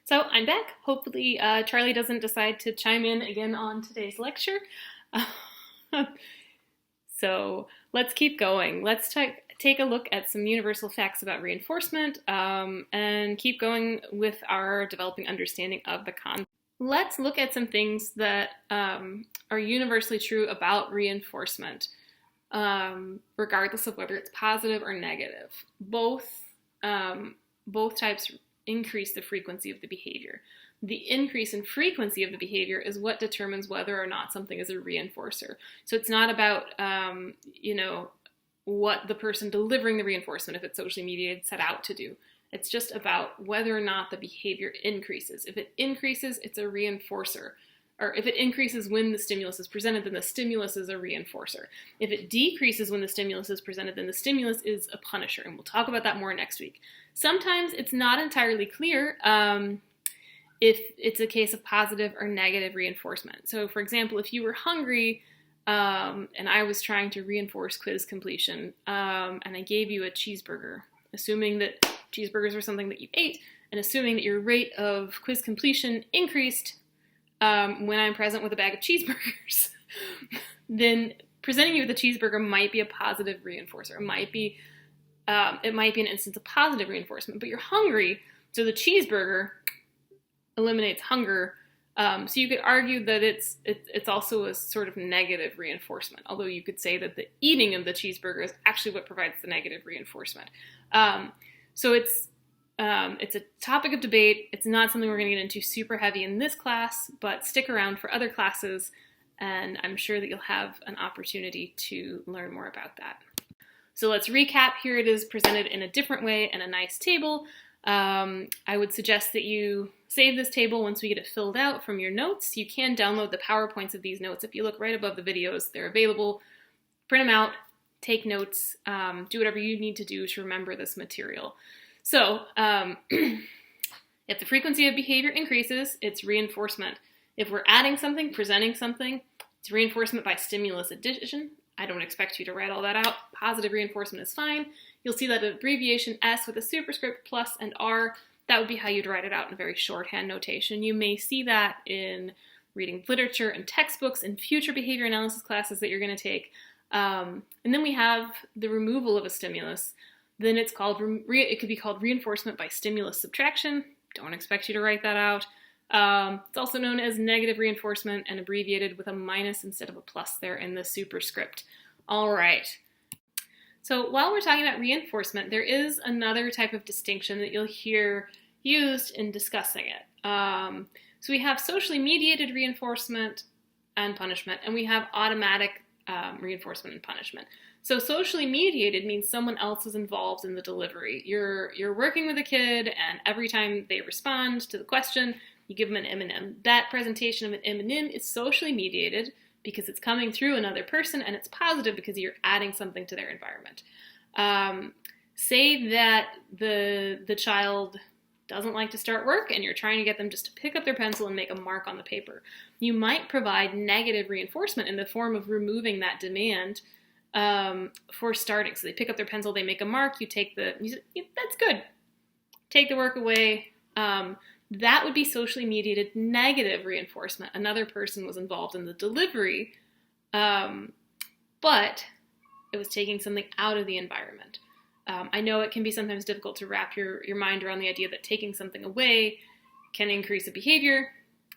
So I'm back. Hopefully Charlie doesn't decide to chime in again on today's lecture. So let's keep going. Let's take a look at some universal facts about reinforcement and keep going with our developing understanding of the concept. Let's look at some things that are universally true about reinforcement, regardless of whether it's positive or negative. Both types increase the frequency of the behavior. The increase in frequency of the behavior is what determines whether or not something is a reinforcer. So it's not about, what the person delivering the reinforcement, if it's socially mediated, set out to do. It's just about whether or not the behavior increases. If it increases, it's a reinforcer. Or if it increases when the stimulus is presented, then the stimulus is a reinforcer. If it decreases when the stimulus is presented, then the stimulus is a punisher. And we'll talk about that more next week. Sometimes it's not entirely clear if it's a case of positive or negative reinforcement. So, for example, if you were hungry and I was trying to reinforce quiz completion and I gave you a cheeseburger, assuming that cheeseburgers were something that you ate, and assuming that your rate of quiz completion increased when I'm present with a bag of cheeseburgers, then presenting you with a cheeseburger might be a positive reinforcer. It might be an instance of positive reinforcement, but you're hungry, so the cheeseburger eliminates hunger. So you could argue that it's also a sort of negative reinforcement, although you could say that the eating of the cheeseburger is actually what provides the negative reinforcement. So it's a topic of debate. It's not something we're going to get into super heavy in this class, but stick around for other classes, and I'm sure that you'll have an opportunity to learn more about that. So let's recap. Here it is presented in a different way in a nice table. I would suggest that you save this table once we get it filled out from your notes. You can download the PowerPoints of these notes. If you look right above the videos, they're available. Print them out, take notes, do whatever you need to do to remember this material. So if the frequency of behavior increases, it's reinforcement. If we're adding something, presenting something, it's reinforcement by stimulus addition. I don't expect you to write all that out. Positive reinforcement is fine. You'll see that abbreviation S with a superscript, plus, and R. That would be how you'd write it out in a very shorthand notation. You may see that in reading literature and textbooks in future behavior analysis classes that you're going to take. And then we have the removal of a stimulus. Then it's called it could be called reinforcement by stimulus subtraction. Don't expect you to write that out. It's also known as negative reinforcement and abbreviated with a minus instead of a plus there in the superscript. All right. So while we're talking about reinforcement, there is another type of distinction that you'll hear used in discussing it. So we have socially mediated reinforcement and punishment, and we have automatic reinforcement and punishment. So socially mediated means someone else is involved in the delivery. You're working with a kid, and every time they respond to the question, you give them an M&M. That presentation of an M&M is socially mediated because it's coming through another person, and it's positive because you're adding something to their environment. Say that the child doesn't like to start work, and you're trying to get them just to pick up their pencil and make a mark on the paper. You might provide negative reinforcement in the form of removing that demand for starting. So they pick up their pencil, they make a mark, you say, that's good. Take the work away. That would be socially mediated negative reinforcement. Another person was involved in the delivery, but it was taking something out of the environment. I know it can be sometimes difficult to wrap your mind around the idea that taking something away can increase a behavior,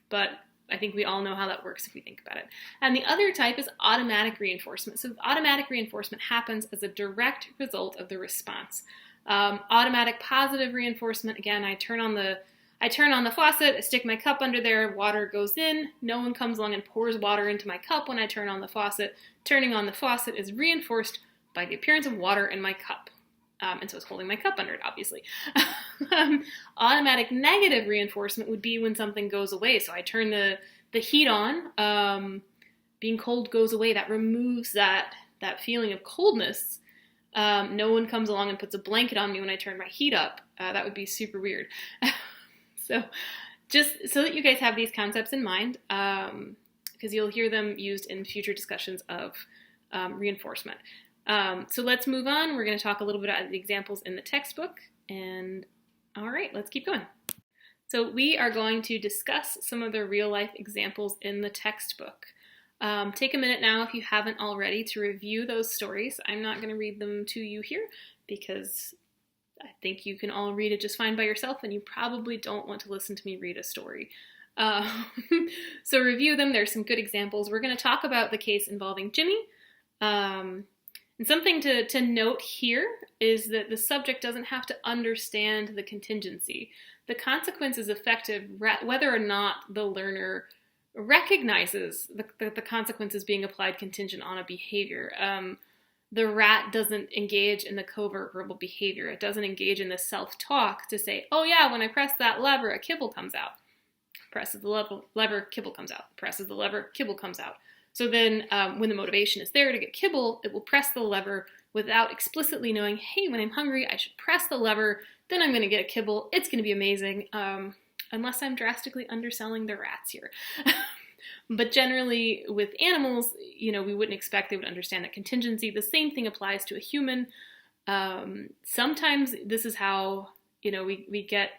but I think we all know how that works if we think about it. And the other type is automatic reinforcement. So automatic reinforcement happens as a direct result of the response. Automatic positive reinforcement, again, I turn on the faucet, I stick my cup under there, water goes in, no one comes along and pours water into my cup when I turn on the faucet. Turning on the faucet is reinforced by the appearance of water in my cup. And so it's holding my cup under it, obviously. Automatic negative reinforcement would be when something goes away. So I turn the heat on, being cold goes away. That removes that feeling of coldness. No one comes along and puts a blanket on me when I turn my heat up. That would be super weird. So just so that you guys have these concepts in mind, because you'll hear them used in future discussions of reinforcement. So let's move on. We're going to talk a little bit about the examples in the textbook. And all right, let's keep going. So we are going to discuss some of the real-life examples in the textbook. Take a minute now, if you haven't already, to review those stories. I'm not going to read them to you here because I think you can all read it just fine by yourself, and you probably don't want to listen to me read a story. So review them. There's some good examples. We're going to talk about the case involving Jimmy. And something to note here is that the subject doesn't have to understand the contingency. The consequence is effective whether or not the learner recognizes the consequences being applied contingent on a behavior. The rat doesn't engage in the covert verbal behavior. It doesn't engage in the self-talk to say, oh yeah, when I press that lever, a kibble comes out. Presses the lever, kibble comes out. Presses the lever, kibble comes out. So then when the motivation is there to get kibble, it will press the lever without explicitly knowing, hey, when I'm hungry, I should press the lever, then I'm going to get a kibble. It's going to be amazing, unless I'm drastically underselling the rats here. But generally, with animals, we wouldn't expect they would understand that contingency. The same thing applies to a human. Sometimes this is how, we get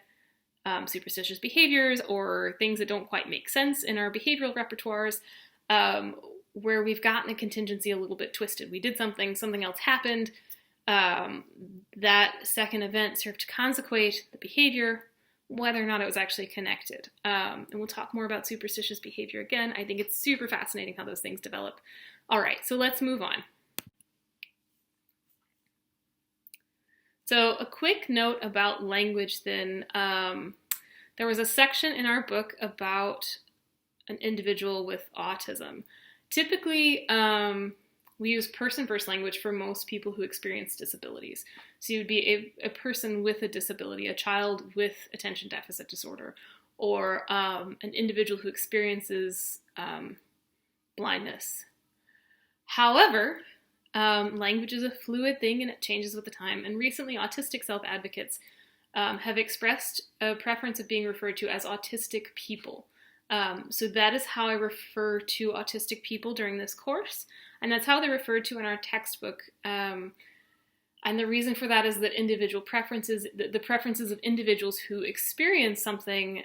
superstitious behaviors or things that don't quite make sense in our behavioral repertoires, where we've gotten a contingency a little bit twisted. We did something else happened. That second event served to consequate the behavior, whether or not it was actually connected. And we'll talk more about superstitious behavior again. I think it's super fascinating how those things develop. All right, so let's move on. So a quick note about language then. There was a section in our book about an individual with autism. Typically, we use person-first language for most people who experience disabilities. So you'd be a person with a disability, a child with attention deficit disorder, or an individual who experiences blindness. However, language is a fluid thing and it changes with the time. And recently, autistic self-advocates have expressed a preference of being referred to as autistic people. So that is how I refer to autistic people during this course, and that's how they're referred to in our textbook. And the reason for that is that individual preferences, the preferences of individuals who experience something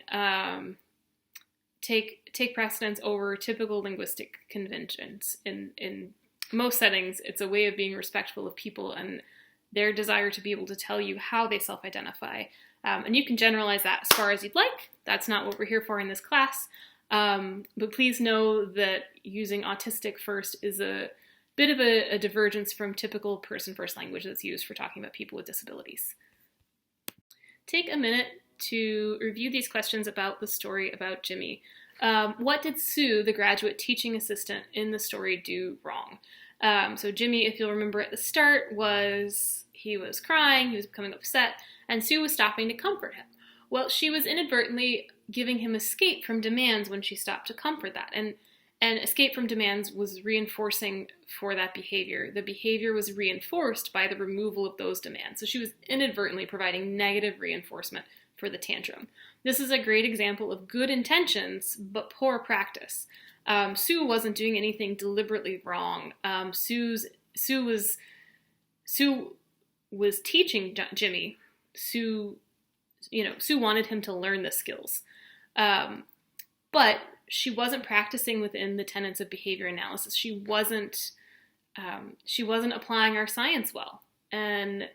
take precedence over typical linguistic conventions. In most settings, it's a way of being respectful of people and their desire to be able to tell you how they self-identify. And you can generalize that as far as you'd like. That's not what we're here for in this class. But please know that using autistic first is a bit of a divergence from typical person-first language that's used for talking about people with disabilities. Take a minute to review these questions about the story about Jimmy. What did Sue, the graduate teaching assistant in the story, do wrong? So Jimmy, if you'll remember at the start, he was crying, he was becoming upset, and Sue was stopping to comfort him. Well, she was inadvertently giving him escape from demands when she stopped to comfort that. And escape from demands was reinforcing for that behavior. The behavior was reinforced by the removal of those demands. So she was inadvertently providing negative reinforcement for the tantrum. This is a great example of good intentions, but poor practice. Sue wasn't doing anything deliberately wrong. Sue was teaching Jimmy. Sue wanted him to learn the skills. But she wasn't practicing within the tenets of behavior analysis. She wasn't applying our science well. And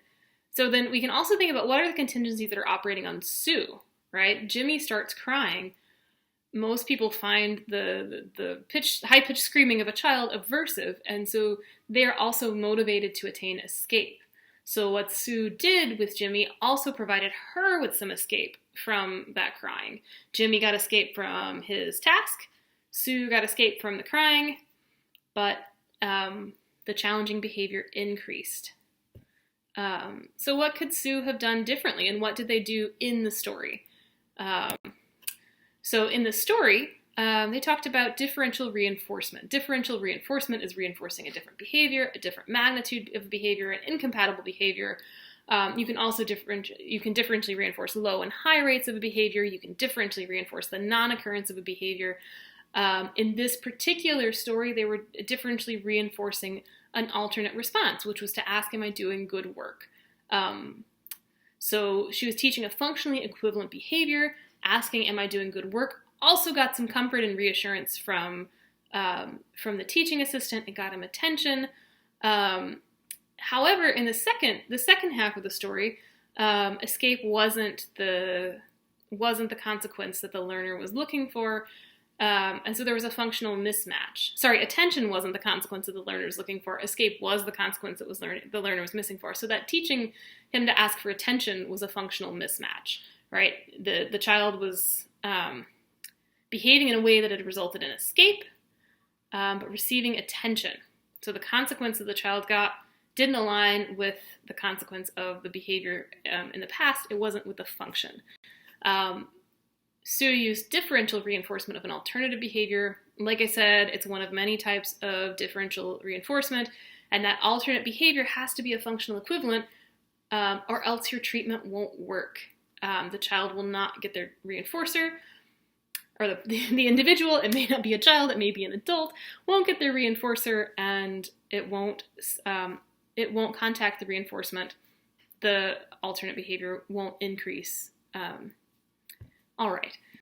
so then we can also think about what are the contingencies that are operating on Sue, right? Jimmy starts crying. Most people find the high-pitched screaming of a child aversive, and so they're also motivated to attain escape. So what Sue did with Jimmy also provided her with some escape from that crying. Jimmy got escape from his task, Sue got escape from the crying, but the challenging behavior increased. So what could Sue have done differently, and what did they do in the story? So in the story, they talked about differential reinforcement. Differential reinforcement is reinforcing a different behavior, a different magnitude of behavior, an incompatible behavior. You can also differentially reinforce low and high rates of a behavior. You can differentially reinforce the non-occurrence of a behavior. In this particular story, they were differentially reinforcing an alternate response, which was to ask, am I doing good work? So she was teaching a functionally equivalent behavior. asking, am I doing good work, also got some comfort and reassurance from the teaching assistant. It got him attention. However, in the second half of the story, escape wasn't the consequence that the learner was looking for. And so there was a functional mismatch. Sorry, attention wasn't the consequence that the learner was looking for. Escape was the consequence that the learner was missing for. So that teaching him to ask for attention was a functional mismatch, right? The child was behaving in a way that had resulted in escape, but receiving attention. So the consequence that the child got didn't align with the consequence of the behavior in the past. It wasn't with the function. Studio used differential reinforcement of an alternative behavior. Like I said, it's one of many types of differential reinforcement, and that alternate behavior has to be a functional equivalent, or else your treatment won't work. The child will not get their reinforcer, or the individual, it may not be a child, it may be an adult, won't get their reinforcer, and it won't contact the reinforcement. The alternate behavior won't increase. All right.